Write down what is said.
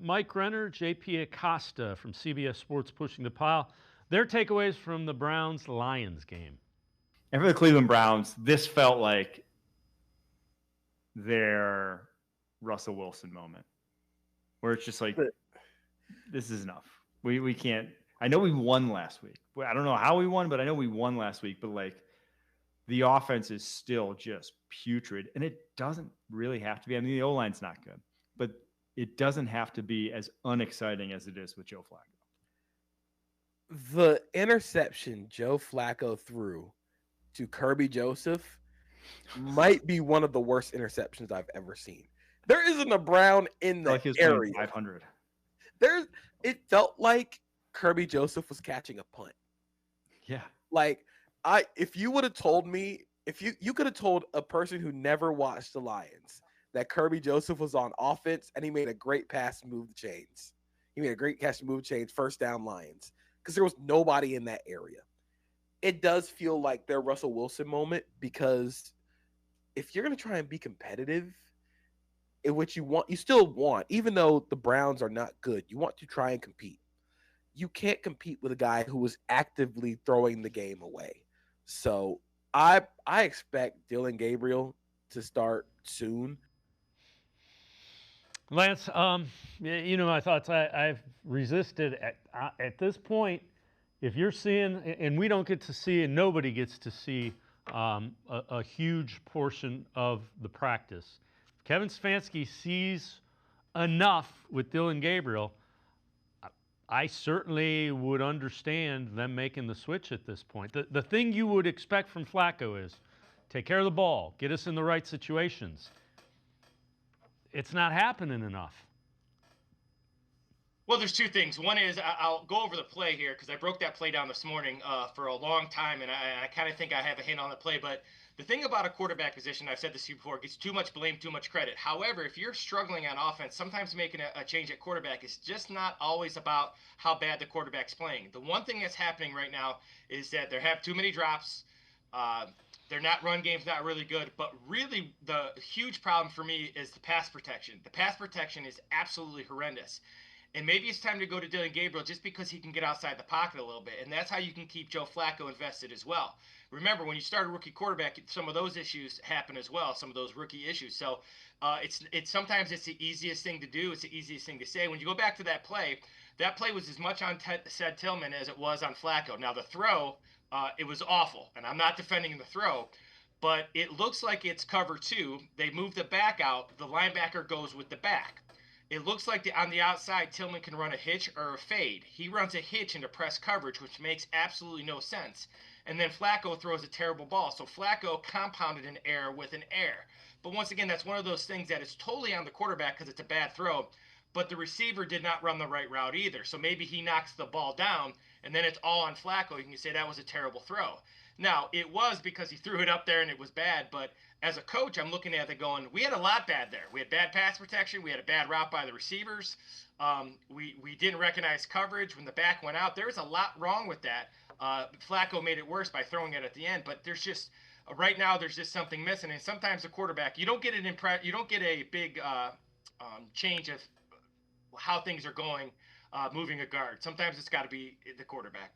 Mike Renner, J.P. Acosta from CBS Sports Pushing the Pile. Their takeaways from the Browns-Lions game. And for the Cleveland Browns, this felt like their Russell Wilson moment, where it's just like, this is enough. We can't. I know we won last week. I don't know how we won, but I know we won last week. But like, the offense is still just putrid, and it doesn't really have to be. I mean, the O-line's not good, but it doesn't have to be as unexciting as it is with Joe Flacco. The interception Joe Flacco threw to Kirby Joseph might be one of the worst interceptions I've ever seen. There isn't a Brown in the area. 500. It felt like Kirby Joseph was catching a punt. Yeah. Like, if you would have told me, if you could have told a person who never watched the Lions that Kirby Joseph was on offense and he made a great pass to move the chains. He made a great catch to move the chains, first down Lions, because there was nobody in that area. It does feel like their Russell Wilson moment, because if you're going to try and be competitive, in which you still want, even though the Browns are not good, you want to try and compete. You can't compete with a guy who was actively throwing the game away. So I expect Dylan Gabriel to start soon. Lance, you know my thoughts. I've resisted at this point. If you're seeing, and we don't get to see, and nobody gets to see a huge portion of the practice. If Kevin Stefanski sees enough with Dylan Gabriel, I certainly would understand them making the switch at this point. The thing you would expect from Flacco is take care of the ball, get us in the right situations. It's not happening enough. Well, there's two things. One is I'll go over the play here because I broke that play down this morning for a long time, and I kind of think I have a hand on the play. But the thing about a quarterback position, I've said this to you before, gets too much blame, too much credit. However, if you're struggling on offense, sometimes making a change at quarterback is just not always about how bad the quarterback's playing. The one thing that's happening right now is that they have too many drops. Their run game's not really good, but really the huge problem for me is the pass protection. The pass protection is absolutely horrendous. And maybe it's time to go to Dylan Gabriel just because he can get outside the pocket a little bit. And that's how you can keep Joe Flacco invested as well. Remember, when you start a rookie quarterback, some of those issues happen as well, some of those rookie issues. So it's sometimes it's the easiest thing to do. It's the easiest thing to say. When you go back to that play was as much on Ted Tillman as it was on Flacco. Now, the throw, it was awful. And I'm not defending the throw. But it looks like it's cover two. They move the back out. The linebacker goes with the back. It looks like on the outside, Tillman can run a hitch or a fade. He runs a hitch into press coverage, which makes absolutely no sense. And then Flacco throws a terrible ball. So Flacco compounded an error with an error. But once again, that's one of those things that is totally on the quarterback because it's a bad throw. But the receiver did not run the right route either. So maybe he knocks the ball down, and then it's all on Flacco. You can say that was a terrible throw. Now, it was because he threw it up there and it was bad, but as a coach, I'm looking at it going, we had a lot bad there. We had bad pass protection. We had a bad route by the receivers. We didn't recognize coverage when the back went out. There was a lot wrong with that. Flacco made it worse by throwing it at the end, but there's just right now there's just something missing. And sometimes the quarterback, you don't get a big change of how things are going moving a guard. Sometimes it's got to be the quarterback.